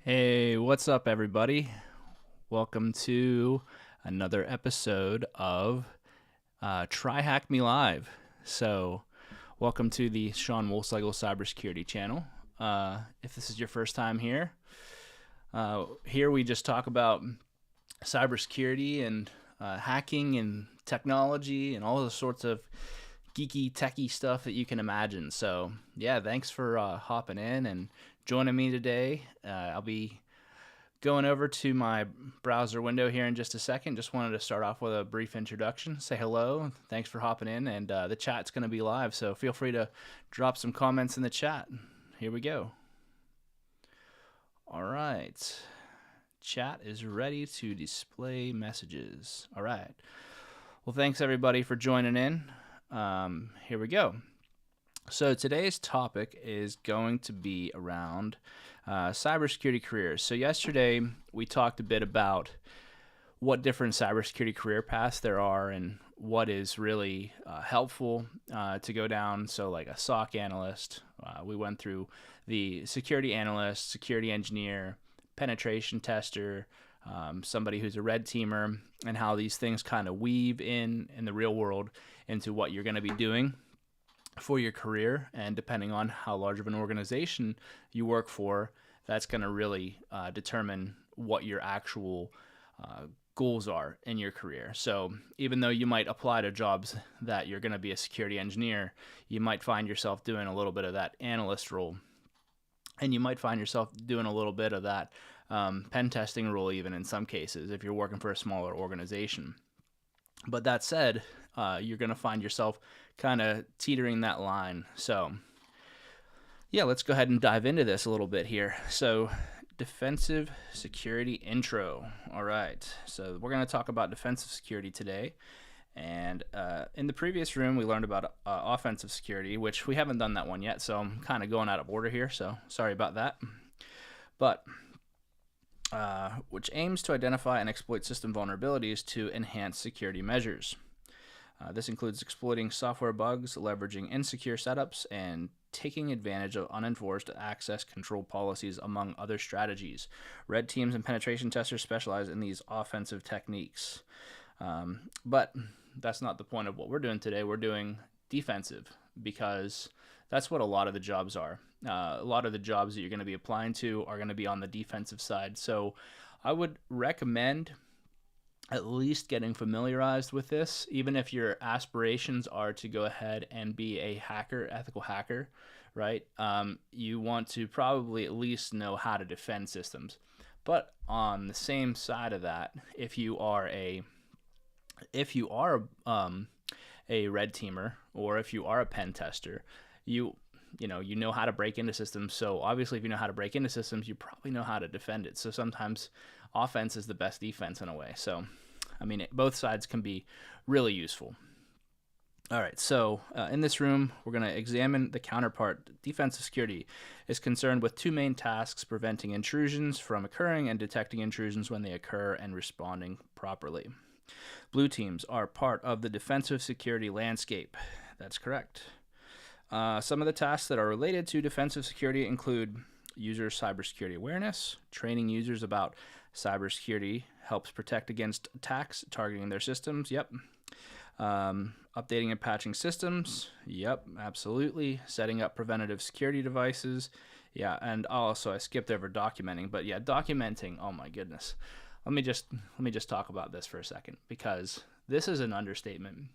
Hey, what's up, everybody? Welcome to another episode of Try Hack Me Live. So, welcome to the Sean Woleslagle Cybersecurity channel. If this is your first time here, here we just talk about cybersecurity and hacking and technology and all the sorts of geeky, techie stuff that you can imagine. So, yeah, thanks for hopping in and joining me today. I'll be going over to my browser window here in just a second. Just wanted to start off with a brief introduction, say hello, thanks for hopping in, and the chat's going to be live, so feel free to drop some comments in the chat. Here we go. All right. Chat is ready to display messages. All right. Well, thanks everybody for joining in. Here we go. So today's topic is going to be around cybersecurity careers. So yesterday we talked a bit about what different cybersecurity career paths there are and what is really helpful to go down. So like a SOC analyst, we went through the security analyst, security engineer, penetration tester, somebody who's a red teamer, and how these things kind of weave in the real world into what you're going to be doing for your career. And depending on how large of an organization you work for, that's going to really determine what your actual goals are in your career. So even though you might apply to jobs that you're going to be a security engineer, you might find yourself doing a little bit of that analyst role, and you might find yourself doing a little bit of that pen testing role, even in some cases, if you're working for a smaller organization. But that said, you're going to find yourself kind of teetering that line. So yeah, let's go ahead and dive into this a little bit here. So defensive security intro. All right, so we're going to talk about defensive security today. And in the previous room, we learned about offensive security, which we haven't done that one yet. So I'm kind of going out of order here, so sorry about that. But which aims to identify and exploit system vulnerabilities to enhance security measures. This includes exploiting software bugs, leveraging insecure setups, and taking advantage of unenforced access control policies, among other strategies. Red teams and penetration testers specialize in these offensive techniques. But that's not the point of what we're doing today. We're doing defensive because that's what a lot of the jobs are. A lot of the jobs that you're going to be applying to are going to be on the defensive side. So I would recommend at least getting familiarized with this, even if your aspirations are to go ahead and be a hacker, ethical hacker, right? You want to probably at least know how to defend systems. But on the same side of that, if you are a red teamer, or if you are a pen tester, you know how to break into systems. So obviously, if you know how to break into systems, you probably know how to defend it. So sometimes offense is the best defense in a way. So, I mean, both sides can be really useful. All right, so in this room, we're going to examine the counterpart. Defensive security is concerned with two main tasks: preventing intrusions from occurring and detecting intrusions when they occur and responding properly. Blue teams are part of the defensive security landscape. That's correct. Some of the tasks that are related to defensive security include user cybersecurity awareness. Training users about cybersecurity helps protect against attacks targeting their systems. Yep. Updating and patching systems. Yep, absolutely. Setting up preventative security devices. Yeah, and also I skipped over documenting, but yeah, documenting. Oh my goodness. Let me just talk about this for a second, because this is an understatement.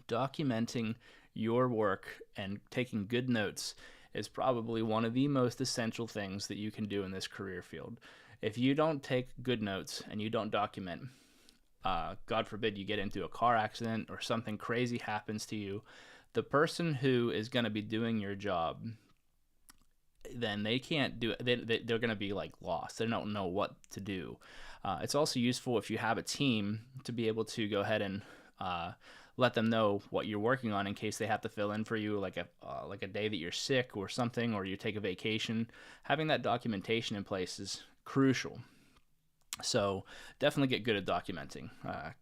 Documenting your work and taking good notes is probably one of the most essential things that you can do in this career field. If you don't take good notes and you don't document, God forbid you get into a car accident or something crazy happens to you, the person who is going to be doing your job, then they can't do it. They're going to be like lost. They don't know what to do. It's also useful if you have a team to be able to go ahead and let them know what you're working on in case they have to fill in for you, like a day that you're sick or something, or you take a vacation. Having that documentation in place is crucial. So definitely get good at documenting.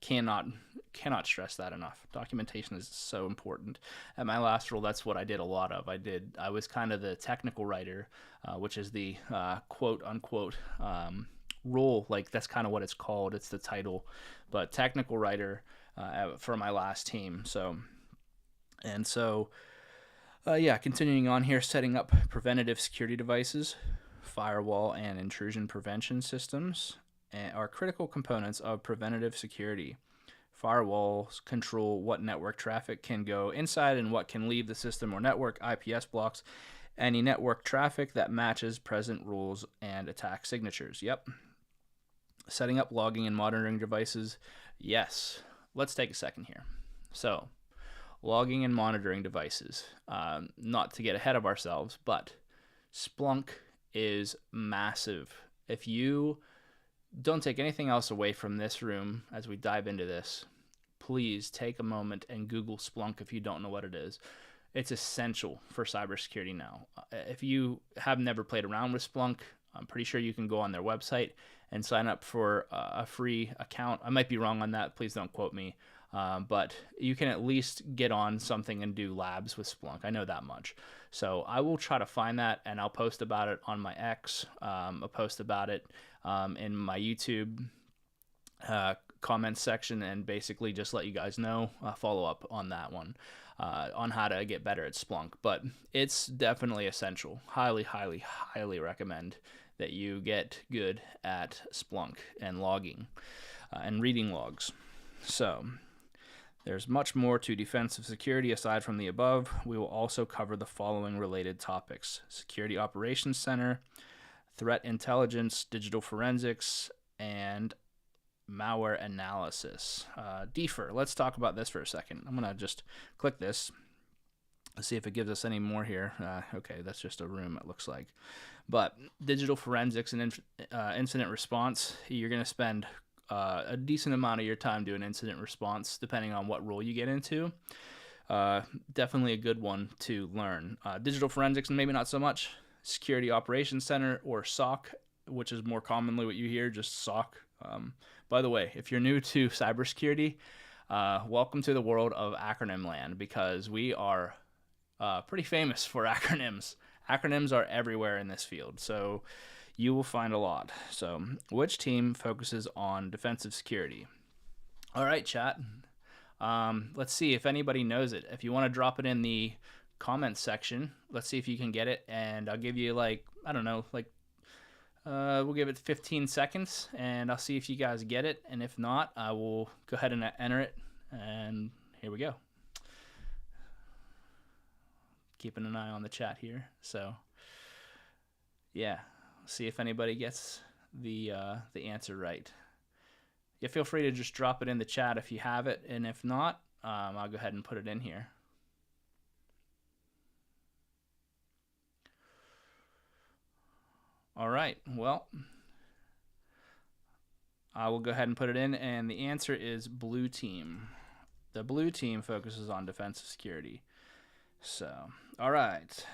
Cannot stress that enough. Documentation is so important. At my last role, that's what I did a lot of. I was kind of the technical writer, which is the quote unquote role. Like that's kind of what it's called. It's the title, but technical writer for my last team. So yeah, continuing on here, setting up preventative security devices, firewall and intrusion prevention systems are critical components of preventative security. Firewalls control what network traffic can go inside and what can leave the system or network. IPS blocks any network traffic that matches present rules and attack signatures. Yep. Setting up logging and monitoring devices. Yes. Let's take a second here. So, logging and monitoring devices. Not to get ahead of ourselves, but Splunk is massive. If you don't take anything else away from this room as we dive into this, please take a moment and Google Splunk if you don't know what it is. It's essential for cybersecurity now. If you have never played around with Splunk, I'm pretty sure you can go on their website and sign up for a free account. I might be wrong on that. Please don't quote me. But you can at least get on something and do labs with Splunk. I know that much. So I will try to find that, and I'll post about it on my X. I'll post about it in my YouTube comments section, and basically just let you guys know, follow up on that one, on how to get better at Splunk. But it's definitely essential. Highly, highly, highly recommend that you get good at Splunk and logging and reading logs. So there's much more to defensive security aside from the above. We will also cover the following related topics: Security Operations Center, threat intelligence, digital forensics, and malware analysis. DFIR, let's talk about this for a second. I'm going to just click this. Let's see if it gives us any more here. Okay, that's just a room, it looks like. But digital forensics and incident response, you're going to spend a decent amount of your time doing incident response, depending on what role you get into. Definitely a good one to learn. Digital forensics, maybe not so much. Security Operations Center, or SOC, which is more commonly what you hear, just SOC. By the way, if you're new to cybersecurity, welcome to the world of acronym land, because we are pretty famous for acronyms. Acronyms are everywhere in this field, so you will find a lot. So, which team focuses on defensive security? All right, chat. Let's see if anybody knows it. If you want to drop it in the comments section, let's see if you can get it, and I'll give you we'll give it 15 seconds, and I'll see if you guys get it, and if not, I will go ahead and enter it, and here we go. Keeping an eye on the chat here. So, yeah, see if anybody gets the answer right. Yeah, feel free to just drop it in the chat if you have it, and if not, I'll go ahead and put it in here. All right, well, I will go ahead and put it in, and the answer is blue team. The blue team focuses on defensive security. So, all right.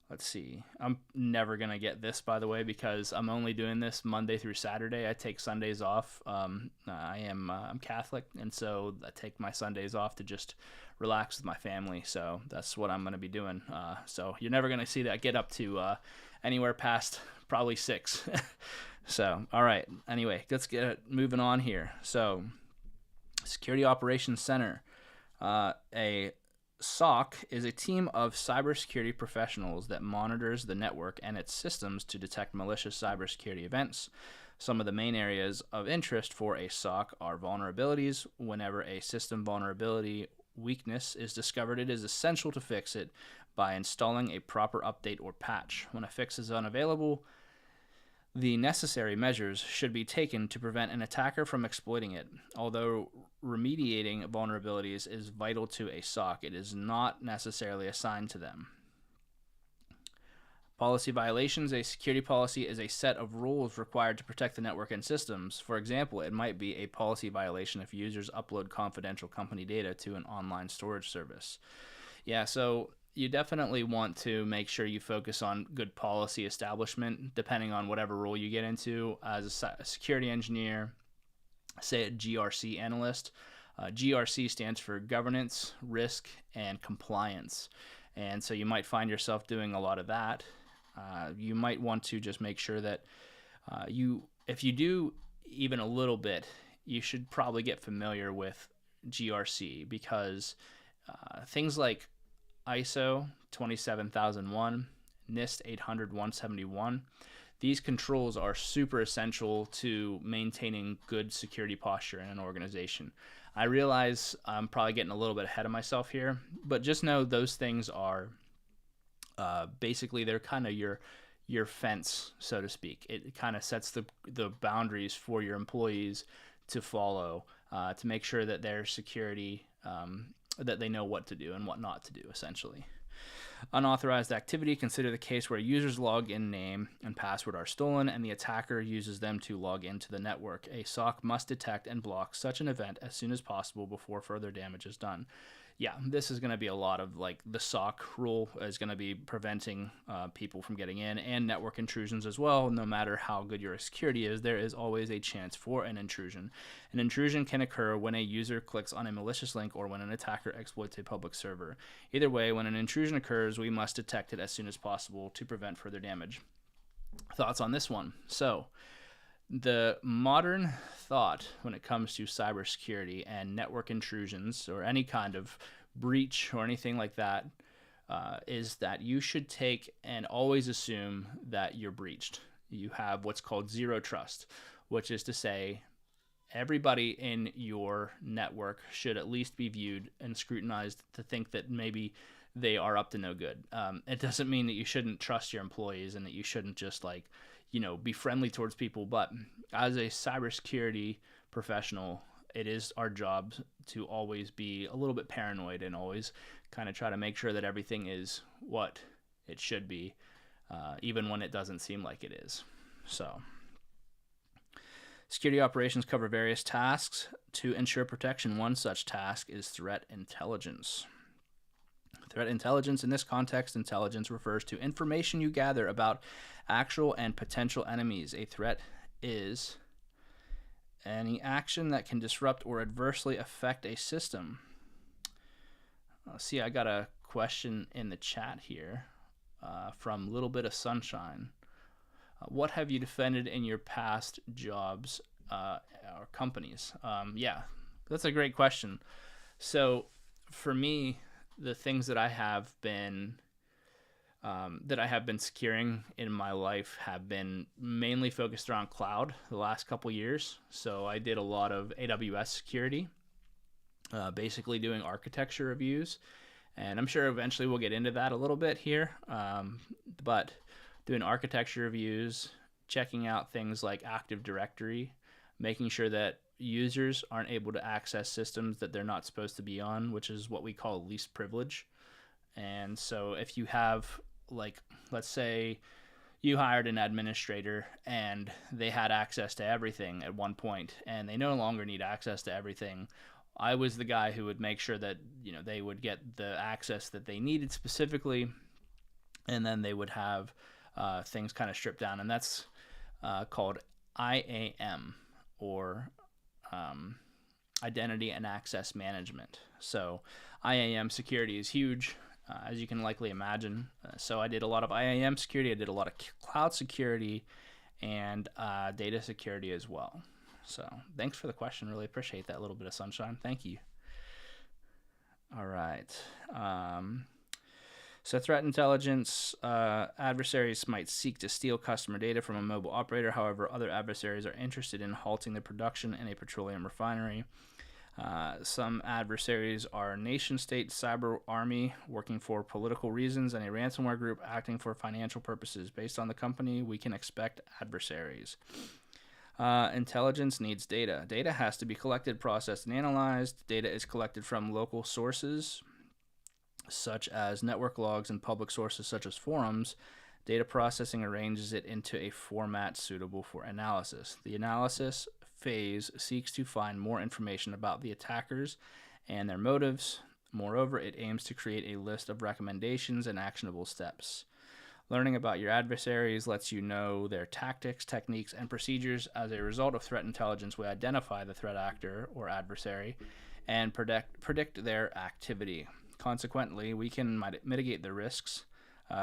Let's see. I'm never going to get this, by the way, because I'm only doing this Monday through Saturday. I take Sundays off. I'm Catholic, and so I take my Sundays off to just relax with my family. So that's what I'm going to be doing. So you're never going to see that get up to anywhere past probably 6. So, all right. Anyway, let's get moving on here. So, Security Operations Center. A SOC is a team of cybersecurity professionals that monitors the network and its systems to detect malicious cybersecurity events. Some of the main areas of interest for a SOC are vulnerabilities. Whenever a system vulnerability weakness is discovered, it is essential to fix it by installing a proper update or patch. When a fix is unavailable, the necessary measures should be taken to prevent an attacker from exploiting it. Although remediating vulnerabilities is vital to a SOC, it is not necessarily assigned to them. Policy violations. A security policy is a set of rules required to protect the network and systems. For example, it might be a policy violation if users upload confidential company data to an online storage service. Yeah, so you definitely want to make sure you focus on good policy establishment, depending on whatever role you get into as a security engineer, say a GRC analyst. GRC stands for governance, risk, and compliance. And so you might find yourself doing a lot of that. You might want to just make sure that if you do even a little bit, you should probably get familiar with GRC, because things like ISO 27001, NIST 800-171, these controls are super essential to maintaining good security posture in an organization. I realize I'm probably getting a little bit ahead of myself here, but just know those things are basically, they're kind of your fence, so to speak. It kind of sets the boundaries for your employees to follow, to make sure that their security, that they know what to do and what not to do, essentially. Unauthorized activity: consider the case where a user's login name and password are stolen and the attacker uses them to log into the network. A SOC must detect and block such an event as soon as possible before further damage is done. Yeah, this is going to be a lot of, like, the SOC rule is going to be preventing people from getting in, and network intrusions as well. No matter how good your security is, there is always a chance for an intrusion. An intrusion can occur when a user clicks on a malicious link or when an attacker exploits a public server. Either way, when an intrusion occurs, we must detect it as soon as possible to prevent further damage. Thoughts on this one? So, the modern thought when it comes to cybersecurity and network intrusions or any kind of breach or anything like that is that you should take and always assume that you're breached. You have what's called zero trust, which is to say everybody in your network should at least be viewed and scrutinized to think that maybe they are up to no good. It doesn't mean that you shouldn't trust your employees and that you shouldn't just, like, be friendly towards people. But as a cybersecurity professional, it is our job to always be a little bit paranoid and always kind of try to make sure that everything is what it should be, even when it doesn't seem like it is. So, security operations cover various tasks to ensure protection. One such task is threat intelligence. Threat intelligence: in this context, intelligence refers to information you gather about actual and potential enemies. A threat is any action that can disrupt or adversely affect a system. See, I got a question in the chat here from Little Bit of Sunshine. What have you defended in your past jobs or companies? Yeah, that's a great question. So for me, the things that I have been securing in my life have been mainly focused around cloud the last couple years. So I did a lot of AWS security, basically doing architecture reviews, and I'm sure eventually we'll get into that a little bit here. But doing architecture reviews, checking out things like Active Directory, making sure that users aren't able to access systems that they're not supposed to be on, which is what we call least privilege. And so if you have, like, let's say you hired an administrator and they had access to everything at one point and they no longer need access to everything, I was the guy who would make sure that they would get the access that they needed specifically, and then they would have things kind of stripped down, and that's called IAM, or Identity and Access Management. So IAM security is huge, as you can likely imagine. So I did a lot of IAM security, I did a lot of cloud security, and data security as well. So thanks for the question. Really appreciate that. Little Bit of Sunshine. Thank you. All right. So threat intelligence: adversaries might seek to steal customer data from a mobile operator. However, other adversaries are interested in halting the production in a petroleum refinery. Some adversaries are nation-state cyber army working for political reasons and a ransomware group acting for financial purposes. Based on the company, we can expect adversaries. Intelligence needs data. Data has to be collected, processed, and analyzed. Data is collected from local sources, such as network logs, and public sources such as forums. Data processing arranges it into a format suitable for analysis. The analysis phase seeks to find more information about the attackers and their motives. Moreover, it aims to create a list of recommendations and actionable steps. Learning about your adversaries lets you know their tactics, techniques, and procedures. As a result of threat intelligence, we identify the threat actor or adversary and predict their activity. Consequently, we can mitigate their risks,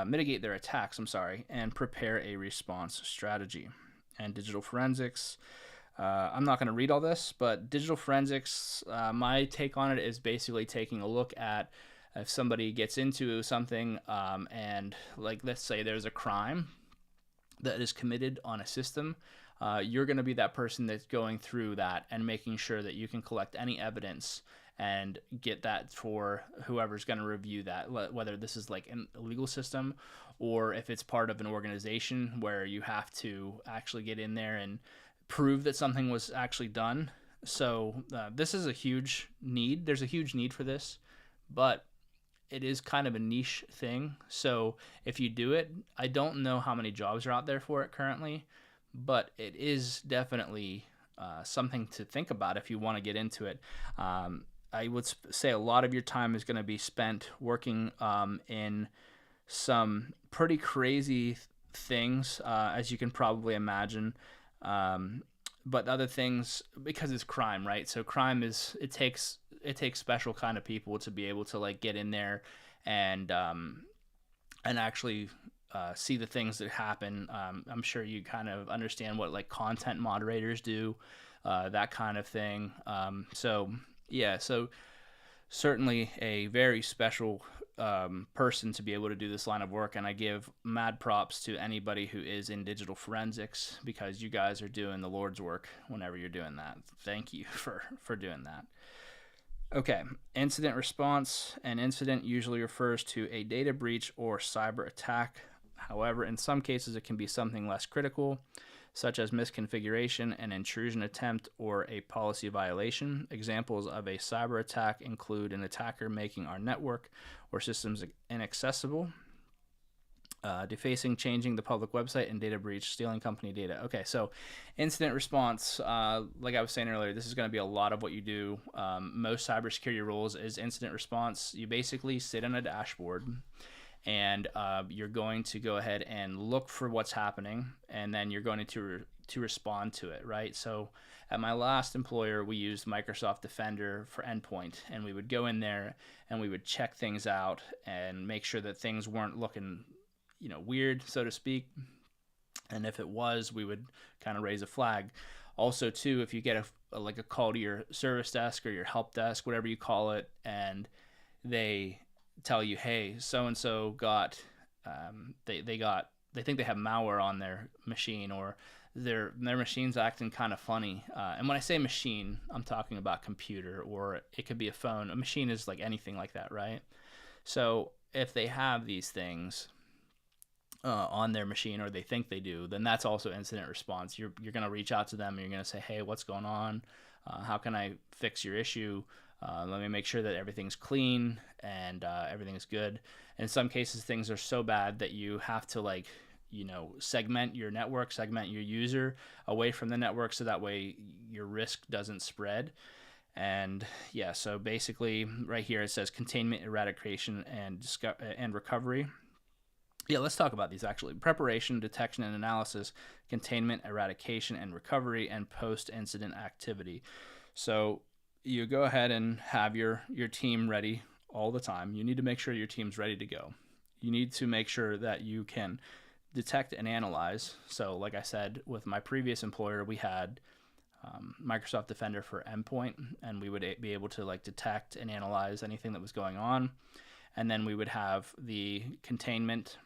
mitigate their attacks, and prepare a response strategy. And digital forensics, I'm not going to read all this, but digital forensics, my take on it is basically taking a look at if somebody gets into something and, like, let's say there's a crime that is committed on a system, you're going to be that person that's going through that and making sure that you can collect any evidence and get that for whoever's going to review that, whether this is like a legal system or if it's part of an organization where you have to actually get in there and prove that something was actually done. So this is a huge need. There's a huge need for this, but it is kind of a niche thing. So if you do it, I don't know how many jobs are out there for it currently, but it is definitely something to think about if you want to get into it. I would say a lot of your time is going to be spent working in some pretty crazy things, as you can probably imagine. But other things, because it's crime, right? So crime it takes special kind of people to be able to like get in there and actually see the things that happen. I'm sure you kind of understand what like content moderators do, that kind of thing. So certainly a very special person to be able to do this line of work, and I give mad props to anybody who is in digital forensics, because you guys are doing the Lord's work whenever you're doing that. Thank you for doing that. Okay, incident response. An incident usually refers to a data breach or cyber attack. However, in some cases it can be something less critical, such as misconfiguration, an intrusion attempt, or a policy violation. Examples of a cyber attack include an attacker making our network or systems inaccessible, defacing, changing the public website, and data breach, stealing company data. Okay, so incident response, like I was saying earlier, this is going to be a lot of what you do. Most cybersecurity roles is incident response. You basically sit on a dashboard and you're going to go ahead and look for what's happening, and then you're going to respond to it, right? So at my last employer, we used Microsoft Defender for endpoint, and we would go in there and we would check things out and make sure that things weren't looking, weird, so to speak. And if it was, we would kind of raise a flag. Also, too, if you get a call to your service desk or your help desk, whatever you call it, and they tell you, hey, so-and-so got, they think they have malware on their machine, or their machine's acting kind of funny. And when I say machine, I'm talking about computer, or it could be a phone. A machine is like anything like that, right? So if they have these things on their machine, or they think they do, then that's also incident response. You're going to reach out to them and you're going to say, hey, what's going on? How can I fix your issue? Let me make sure that everything's clean and everything's good. In some cases, things are so bad that you have to segment your network, segment your user away from the network, so that way your risk doesn't spread. And yeah, so basically right here it says containment, eradication, and recovery. Yeah, let's talk about these actually. Preparation, detection, and analysis, containment, eradication, and recovery, and post-incident activity. So you go ahead and have your team ready all the time. You need to make sure your team's ready to go. You need to make sure that you can detect and analyze. So like I said, with my previous employer, we had Microsoft Defender for endpoint, and we would be able to detect and analyze anything that was going on. And then we would have the containment,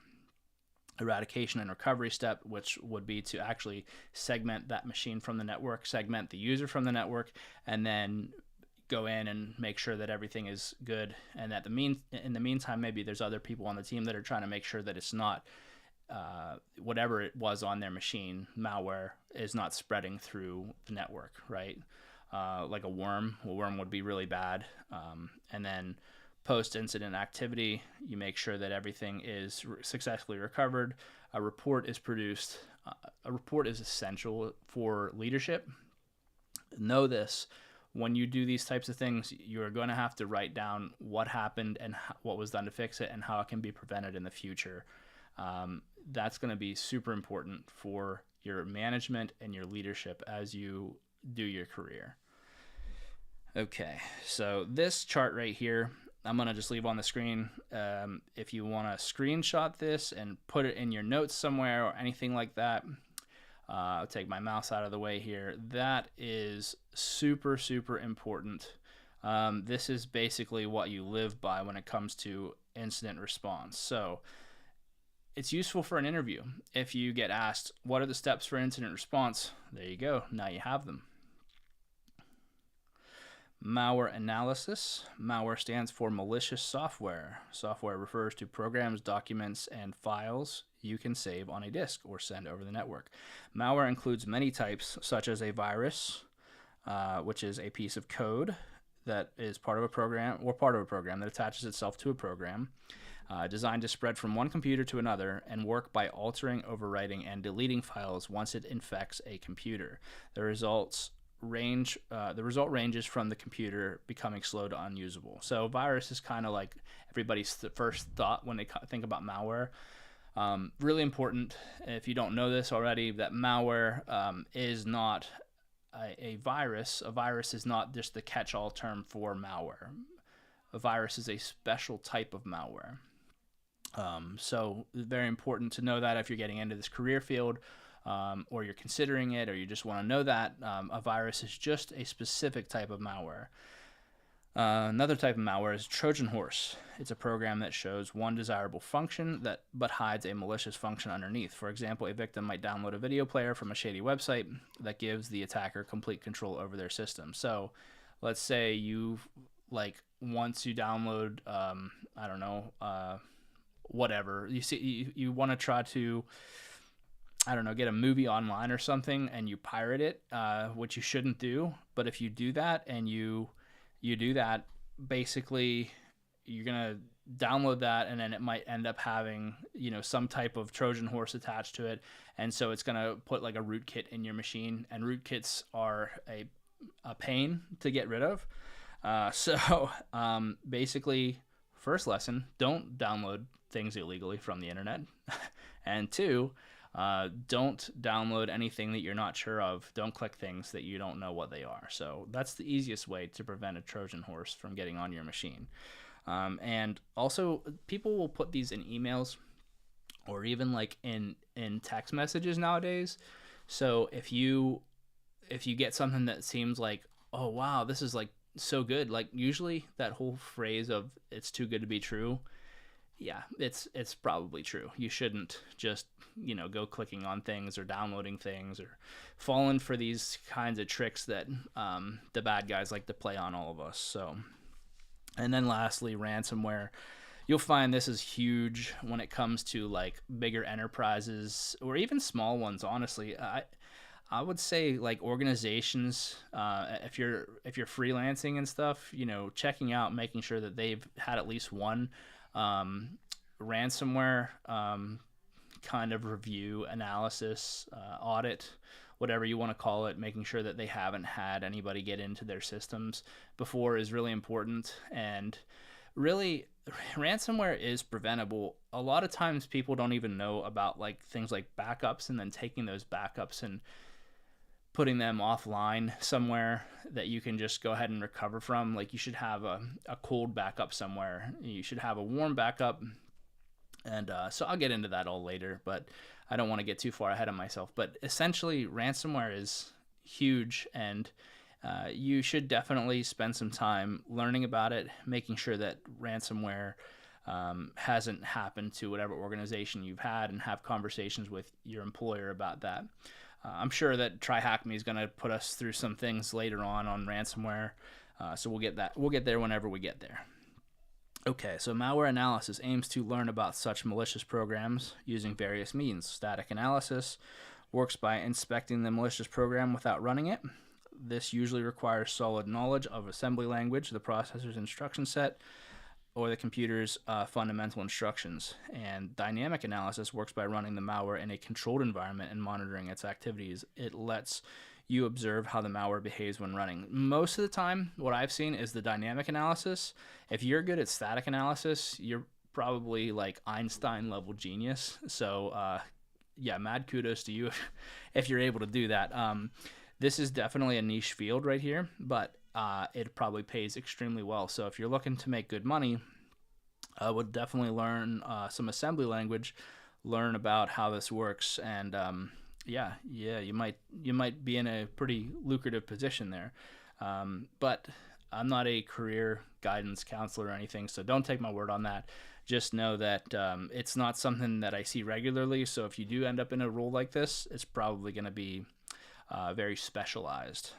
eradication, and recovery step, which would be to actually segment that machine from the network, segment the user from the network, and then go in and make sure that everything is good. And in the meantime, maybe there's other people on the team that are trying to make sure that it's not whatever it was on their machine, malware, is not spreading through the network, right? Like a worm would be really bad. And then post-incident activity, you make sure that everything is successfully recovered. A report is produced. A report is essential for leadership. Know this. when you do these types of things, you're going to have to write down what happened and what was done to fix it and how it can be prevented in the future. That's going to be super important for your management and your leadership as you do your career. Okay, so this chart right here, I'm going to just leave on the screen. If you want to screenshot this and put it in your notes somewhere or anything like that, I'll take my mouse out of the way here. That is super, super important. This is basically what you live by when it comes to incident response. So it's useful for an interview. If you get asked, what are the steps for incident response? There you go. Now you have them. Malware analysis. Malware stands for malicious software. Software refers to programs, documents, and files you can save on a disk or send over the network. Malware includes many types, such as a virus, which is a piece of code that is part of a program that attaches itself to a program, designed to spread from one computer to another and work by altering, overwriting, and deleting files once it infects a computer. The result ranges from the computer becoming slow to unusable. So virus is kind of like everybody's first thought when they think about malware. Really important, if you don't know this already, that malware is not a virus. A virus is not just the catch-all term for malware. A virus is a special type of malware. So it's very important to know that if you're getting into this career field, or you're considering it, or you just want to know that a virus is just a specific type of malware. Another type of malware is Trojan horse. It's a program that shows one desirable function but hides a malicious function underneath. For example, a victim might download a video player from a shady website that gives the attacker complete control over their system. So let's say you want to download, whatever. You want to try to, get a movie online or something, and you pirate it, which you shouldn't do. But if you do that and you do that, basically you're going to download that, and then it might end up having, some type of Trojan horse attached to it. And so it's going to put like a rootkit in your machine, and rootkits are a pain to get rid of. Basically, first lesson, don't download things illegally from the internet. And two, don't download anything that you're not sure of. Don't click things that you don't know what they are. So that's the easiest way to prevent a Trojan horse from getting on your machine. And also, people will put these in emails or even like in text messages nowadays. So if you get something that seems like, oh wow, this is like so good, like usually that whole phrase of it's too good to be true, yeah, it's probably true. You shouldn't just, go clicking on things or downloading things or falling for these kinds of tricks that the bad guys like to play on all of us. So, and then lastly, ransomware. You'll find this is huge when it comes to like bigger enterprises or even small ones. Honestly, I would say like organizations, if you're freelancing and stuff, checking out, making sure that they've had at least one ransomware kind of review, analysis, audit, whatever you want to call it, making sure that they haven't had anybody get into their systems before is really important. And really, ransomware is preventable. A lot of times people don't even know about like things like backups and then taking those backups and putting them offline somewhere that you can just go ahead and recover from. Like you should have a cold backup somewhere. You should have a warm backup. And so I'll get into that all later, but I don't want to get too far ahead of myself. But essentially, ransomware is huge, and you should definitely spend some time learning about it, making sure that ransomware hasn't happened to whatever organization you've had, and have conversations with your employer about that. I'm sure that TryHackMe is going to put us through some things later on ransomware, so we'll get there whenever we get there. Okay, so malware analysis aims to learn about such malicious programs using various means. Static analysis works by inspecting the malicious program without running it. This usually requires solid knowledge of assembly language, the processor's instruction set, or the computer's fundamental instructions. And dynamic analysis works by running the malware in a controlled environment and monitoring its activities. It lets you observe how the malware behaves when running. Most of the time, what I've seen is the dynamic analysis. If you're good at static analysis, you're probably like Einstein level genius. So, yeah, mad kudos to you if you're able to do that. This is definitely a niche field right here, but it probably pays extremely well. So if you're looking to make good money, I would definitely learn some assembly language, learn about how this works, and yeah, you might be in a pretty lucrative position there. But I'm not a career guidance counselor or anything, so don't take my word on that. Just know that it's not something that I see regularly. So if you do end up in a role like this, it's probably going to be very specialized.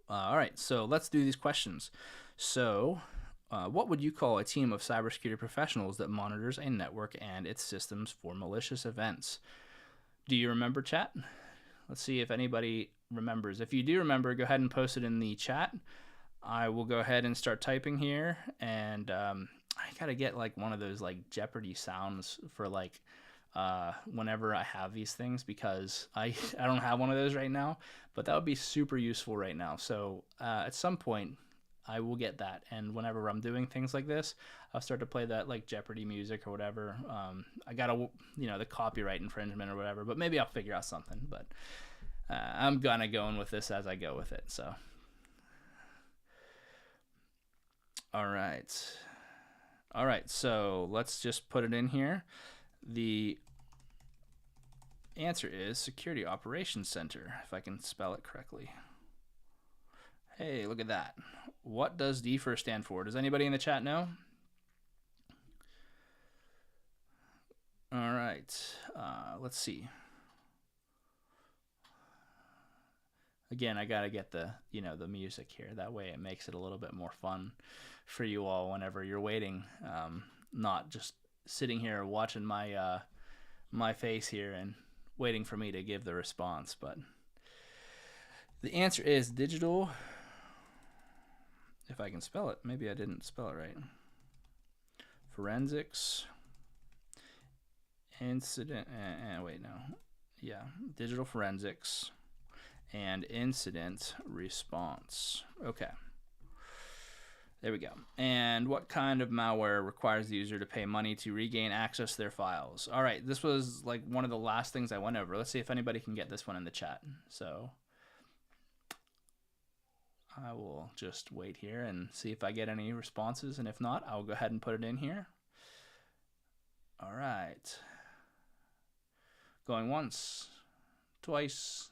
All right, so let's do these questions. So, what would you call a team of cybersecurity professionals that monitors a network and its systems for malicious events? Do you remember, chat? Let's see if anybody remembers. If you do remember, go ahead and post it in the chat. I will go ahead and start typing here, and I gotta get like one of those like Jeopardy sounds for like whenever I have these things, because I don't have one of those right now, but that would be super useful right now. So at some point I will get that, and whenever I'm doing things like this, I'll start to play that like Jeopardy music or whatever. I gotta, the copyright infringement or whatever, but maybe I'll figure out something. But I'm gonna go in with this as I go with it. So all right, so let's just put it in here. The answer is Security Operations Center, if I can spell it correctly. Hey, look at that. What does DFIR stand for? Does anybody in the chat know? All right, let's see. Again, I gotta get the the music here. That way it makes it a little bit more fun for you all whenever you're waiting, not just sitting here watching my my face here and waiting for me to give the response. But the answer is digital, if I can spell it. Maybe I didn't spell it right. Forensics incident wait, no. Yeah, digital forensics and incident response. Okay. There we go. And what kind of malware requires the user to pay money to regain access to their files? All right, this was like one of the last things I went over. Let's see if anybody can get this one in the chat. So I will just wait here and see if I get any responses, and if not, I'll go ahead and put it in here. All right. Going once, twice.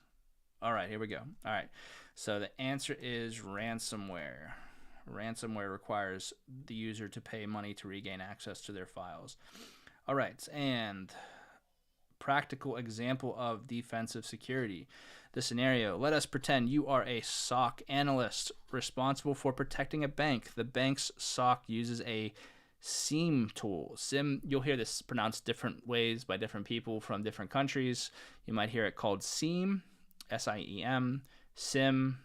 All right, here we go. All right, so the answer is ransomware. Ransomware requires the user to pay money to regain access to their files. All right, and practical example of defensive security. The scenario: let us pretend you are a SOC analyst responsible for protecting a bank. The bank's SOC uses a SIEM tool. SIM, you'll hear this pronounced different ways by different people from different countries. You might hear it called SIEM, SIEM, SIM.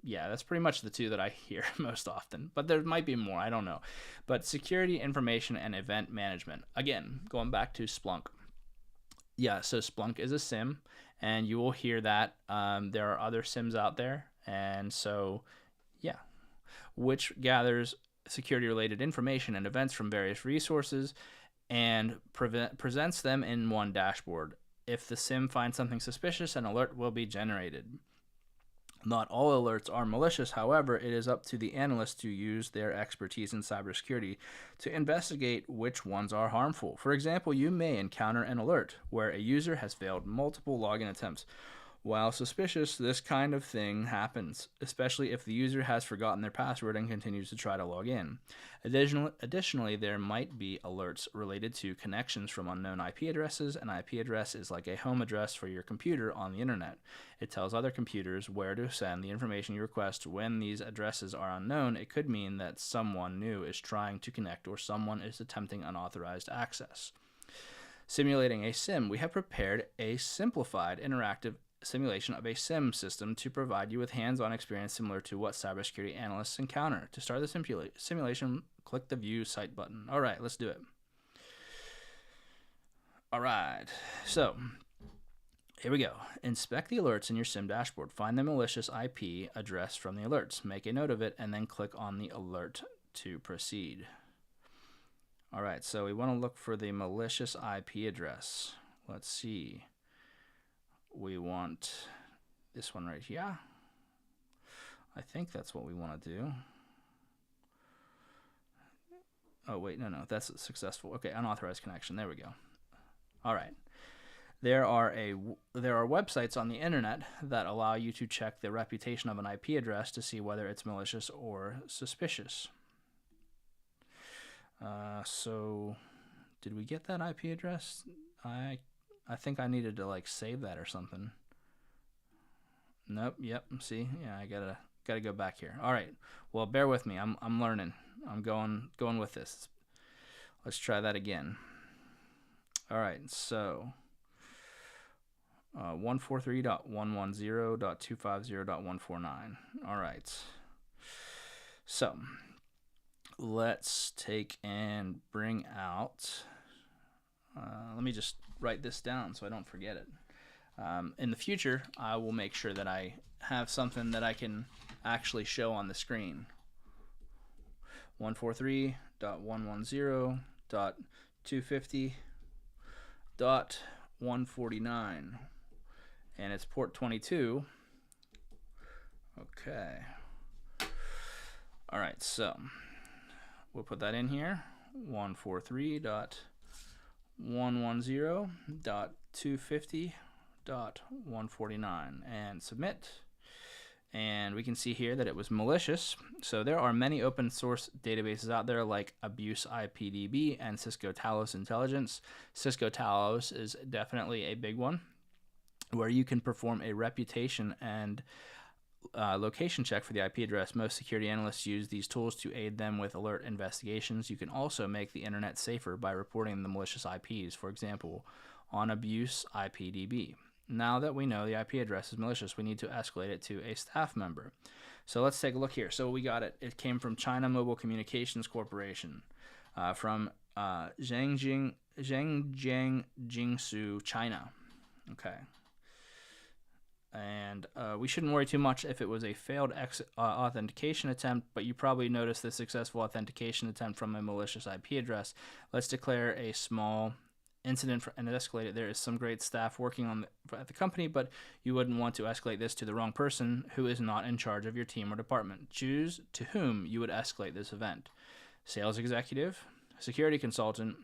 Yeah, that's pretty much the two that I hear most often, but there might be more, I don't know. But security, information, and event management. Again, going back to Splunk. Yeah, so Splunk is a SIM, and you will hear that. There are other SIMs out there, and so, yeah, which gathers security-related information and events from various resources and presents them in one dashboard. If the SIM finds something suspicious, an alert will be generated. Not all alerts are malicious. However, it is up to the analyst to use their expertise in cybersecurity to investigate which ones are harmful. For example, you may encounter an alert where a user has failed multiple login attempts. While suspicious, this kind of thing happens, especially if the user has forgotten their password and continues to try to log in. Additionally, there might be alerts related to connections from unknown IP addresses. An IP address is like a home address for your computer on the internet. It tells other computers where to send the information you request. When these addresses are unknown, it could mean that someone new is trying to connect or someone is attempting unauthorized access. Simulating a SIM, we have prepared a simplified interactive simulation of a SIM system to provide you with hands-on experience similar to what cybersecurity analysts encounter. To start the simulation, click the View Site button. All right, let's do it. All right, so here we go. Inspect the alerts in your SIM dashboard. Find the malicious IP address from the alerts. Make a note of it, and then click on the alert to proceed. All right, so we want to look for the malicious IP address. Let's see. We want this one right here. I think that's what we want to do. Oh, wait, no, that's successful. Okay, unauthorized connection. There we go. All right. There are websites on the internet that allow you to check the reputation of an IP address to see whether it's malicious or suspicious. So did we get that IP address? I think I needed to like save that or something. Nope. Yep. See, yeah, I gotta go back here. All right. Well, bear with me. I'm learning. I'm going with this. Let's try that again. All right. So 143.110.250.149. All right. So let's take and bring out. Let me just write this down so I don't forget it. In the future, I will make sure that I have something that I can actually show on the screen. 143.110.250.149, and it's port 22. Okay. All right, so we'll put that in here. 143.110.250.149 and submit. And we can see here that it was malicious. So there are many open source databases out there like Abuse IPDB and Cisco Talos Intelligence. Cisco Talos is definitely a big one where you can perform a reputation and location check for the IP address. Most security analysts use these tools to aid them with alert investigations. You can also make the internet safer by reporting the malicious IPs, for example, on Abuse IPDB. Now that we know the IP address is malicious, we need to escalate it to a staff member. So let's take a look here. So we got it. It came from China Mobile Communications Corporation, from Zhangjiang, Jingsu, China. Okay. And we shouldn't worry too much if it was a failed authentication attempt, but you probably noticed the successful authentication attempt from a malicious IP address. Let's declare a small incident and escalate it. There is some great staff working at the company, but you wouldn't want to escalate this to the wrong person who is not in charge of your team or department. Choose to whom you would escalate this event. Sales executive, security consultant,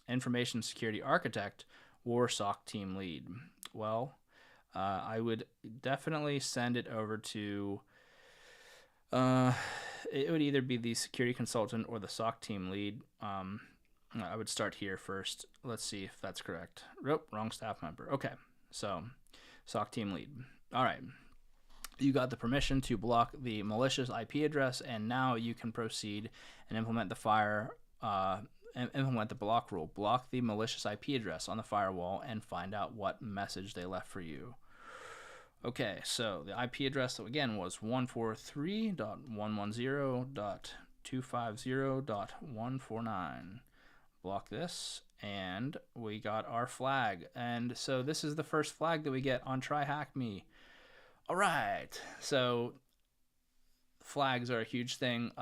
information security architect, or SOC team lead. Well, I would definitely send it over to, it would either be the security consultant or the SOC team lead. I would start here first. Let's see if that's correct. Nope, wrong staff member. Okay, so SOC team lead. All right. You got the permission to block the malicious IP address, and now you can proceed and implement the implement the block rule. Block the malicious IP address on the firewall and find out what message they left for you. Okay, so the IP address, so again, was 143.110.250.149. Block this, and we got our flag. And so this is the first flag that we get on TryHackMe. All right, so flags are a huge thing.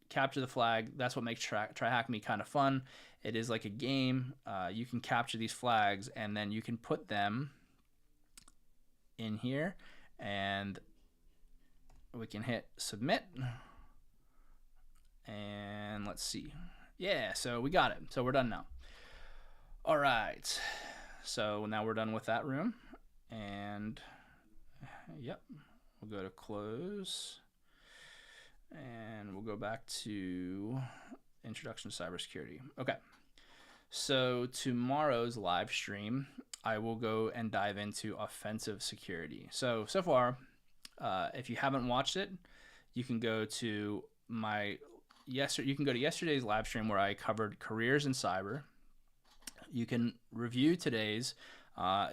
Capture the flag. That's what makes TryHackMe kind of fun. It is like a game. You can capture these flags, and then you can put them in here, and we can hit submit. And let's see. Yeah, so we got it. So we're done now. All right. So now we're done with that room. And yep, we'll go to close. And we'll go back to Introduction to Cybersecurity. Okay. So tomorrow's live stream, I will go and dive into offensive security. So far, if you haven't watched it, you can go to yesterday's live stream where I covered careers in cyber. You can review today's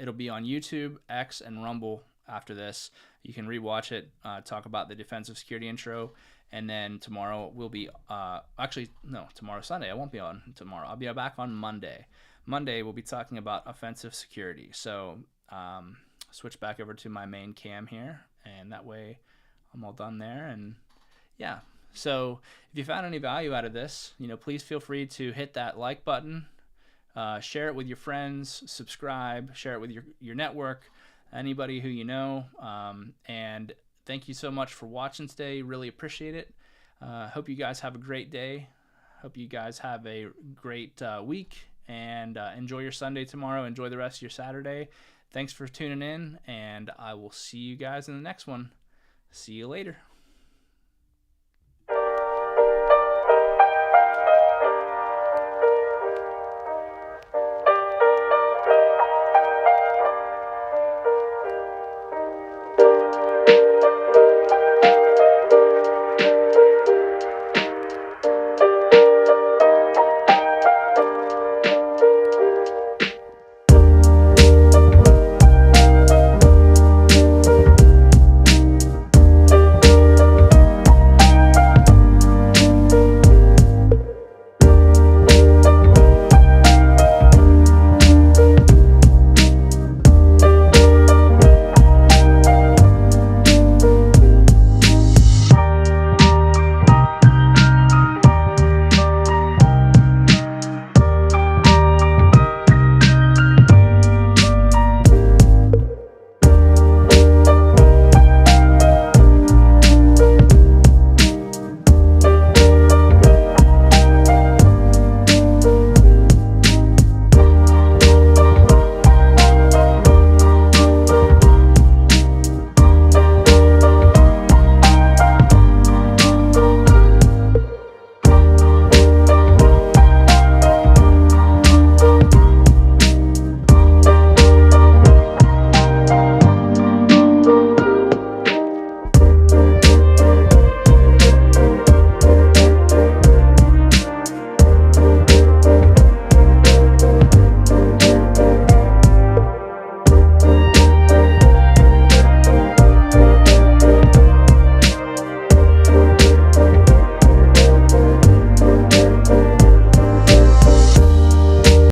It'll be on YouTube, X, and Rumble after this. You can rewatch it, talk about the defensive security intro, and then tomorrow will be tomorrow's Sunday. I won't be on tomorrow. I'll be back on Monday. Monday we'll be talking about offensive security. So switch back over to my main cam here, and that way I'm all done there. And yeah, so if you found any value out of this, please feel free to hit that like button, share it with your friends, subscribe, share it with your network, anybody who you know. And thank you so much for watching today. Really appreciate it. Hope you guys have a great day. Hope you guys have a great week, and enjoy your Sunday tomorrow. Enjoy the rest of your Saturday. Thanks for tuning in, and I will see you guys in the next one. See you later.